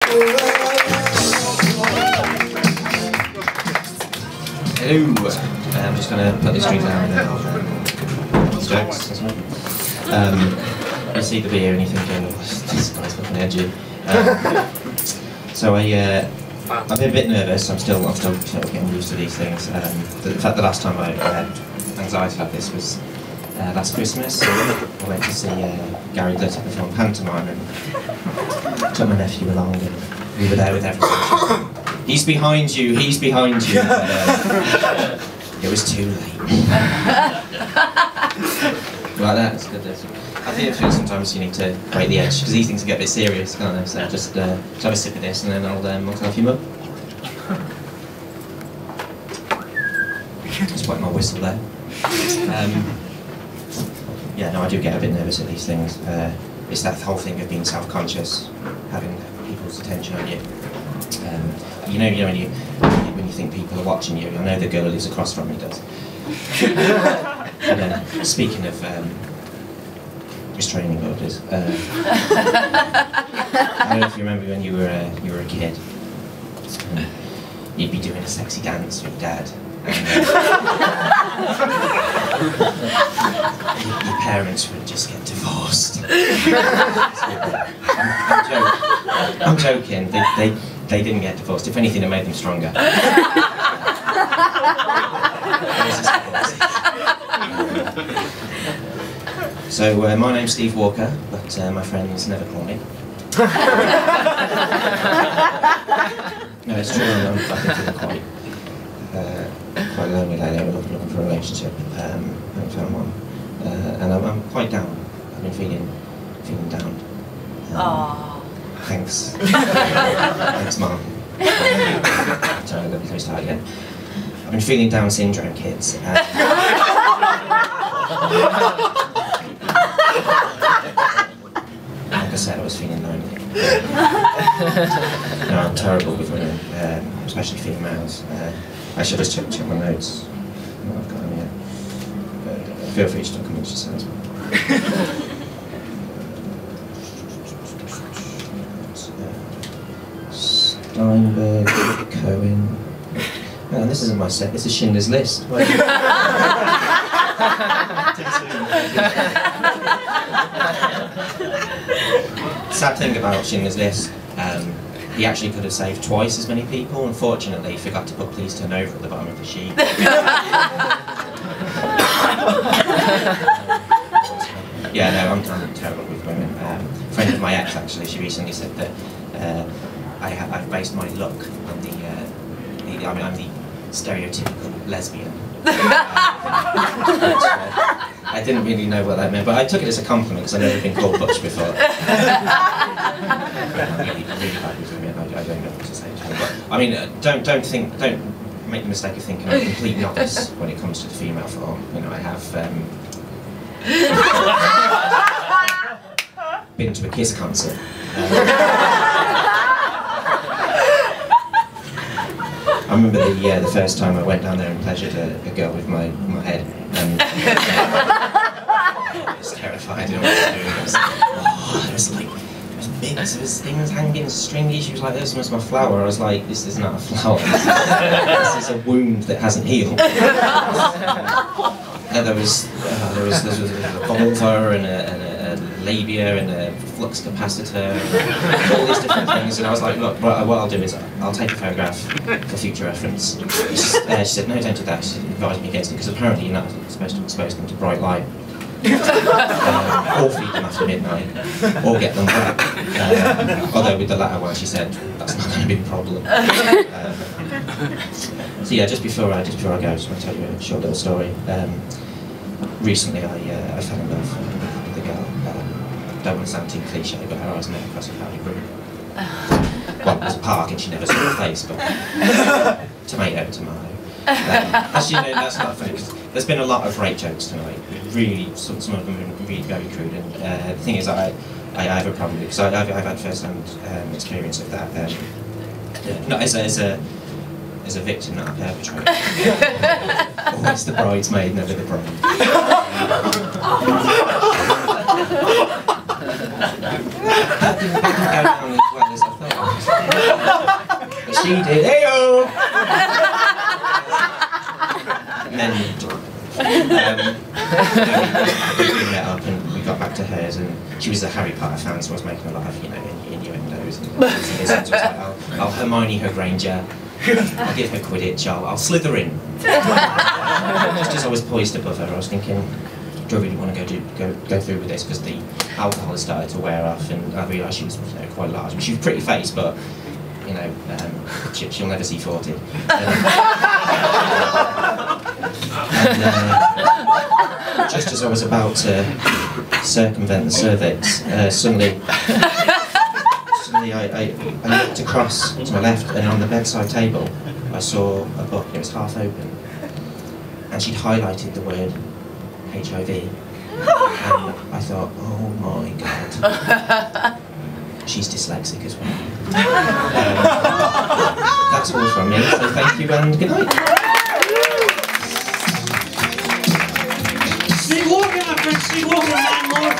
Hello. I'm just going to put this drink down now. Jokes, that's right. You see the beer and you're thinking, oh, this guy's looking edgy. So I'm a bit nervous. I'm still getting used to these things. In fact, the last time I had anxiety like this was last Christmas. I went to see Gary Glitter perform pantomime and took my nephew along, and we were there with everyone. He's behind you. He's behind you. It was too late. Like that. It's good. I think sometimes you need to break the edge because these things can get a bit serious, can't they? So just have a sip of this, and then I'll tell you more. Just wet my whistle there. Yeah, no, I do get a bit nervous at these things. It's that whole thing of being self-conscious, having people's attention on you. You know when you think people are watching you. I know the girl who lives across from me does. And speaking of restraining orders, I don't know if you remember when you were a kid. You'd be doing a sexy dance with Dad. And, your parents would just get divorced. I'm joking. They didn't get divorced. If anything, it made them stronger. So my name's Steve Walker, but my friends never call me. No, it's true. I'm feeling quite lonely lately. I'm looking for a relationship. I haven't found one, and I'm quite down. I've been feeling down. Thanks. Thanks, Mum. Sorry, let me start again. I've been feeling Down syndrome, kids. Like I said, I was feeling lonely. No, I'm terrible with women, especially females. I should just check my notes. No, I've got them here. Feel free to talk amongst yourselves. Steinberg, Cohen. No, this isn't my set, this is Schindler's List. Sad thing about Schindler's List, he actually could have saved twice as many people. Unfortunately, he forgot to put "Please turn over" at the bottom of the sheet. Yeah, no, I'm terrible with women. A friend of my ex, actually, she recently said that I've based my look on I'm the stereotypical lesbian. I didn't really know what that meant, but I took it as a compliment because I've never been called butch before. I'm really bad with women. I don't know what to say to them. But, I mean, don't make the mistake of thinking I'm a complete novice when it comes to the female form. You know, I have been to a Kiss concert. I remember the first time I went down there and pleasured a girl with my head, and I was terrified. I didn't know what I was doing. There was things hanging stringy. She was like, "This was my flower." I was like, "This is not a flower. This is a wound that hasn't healed." And there was a vulva and a labia and a flux capacitor and all these different things, and I was like, "Look, what I'll do is I'll take a photograph for future reference." She said, "No, don't do that." She advised me against it because apparently you're not supposed to expose them to bright light, or feed them after midnight, or get them wet. Although with the latter one, she said that's not going to be a problem. So yeah, just before I go, I just want to tell you a short little story. Recently, I fell in love with a girl. Don't want to sound too cliche, but her eyes met across a cloudy room. Well, it was a park and she never saw her face, but tomato. Actually, no, that's not funny, because there's been a lot of rape jokes tonight. Really, some of them are really very crude, and the thing is I have a problem because I've had first-hand experience of that. Not as a victim, not a perpetrator. Always the bridesmaid, never the bride. That didn't go down as well as I thought. But she did, hey-oh! And then we met up and we got back to hers, and she was a Harry Potter fan, so I was making a lot of, you know, innuendos and things. I was like, I'll Hermione her Granger, I'll give her Quidditch, I'll slither in. Just as I was poised above her, I was thinking, do I really want to go through with this? Because the alcohol had started to wear off, and I realised she was, you know, quite large. I mean, she was a pretty face, but you know, she'll never see 40. Just as I was about to circumvent the cervix, suddenly I looked across to my left, and on the bedside table I saw a book. It was half open, and she'd highlighted the word HIV, and I thought, oh my God, she's dyslexic as well. That's all from me, so thank you and good night. Sleep walking, my friend, sleep walking, man, more.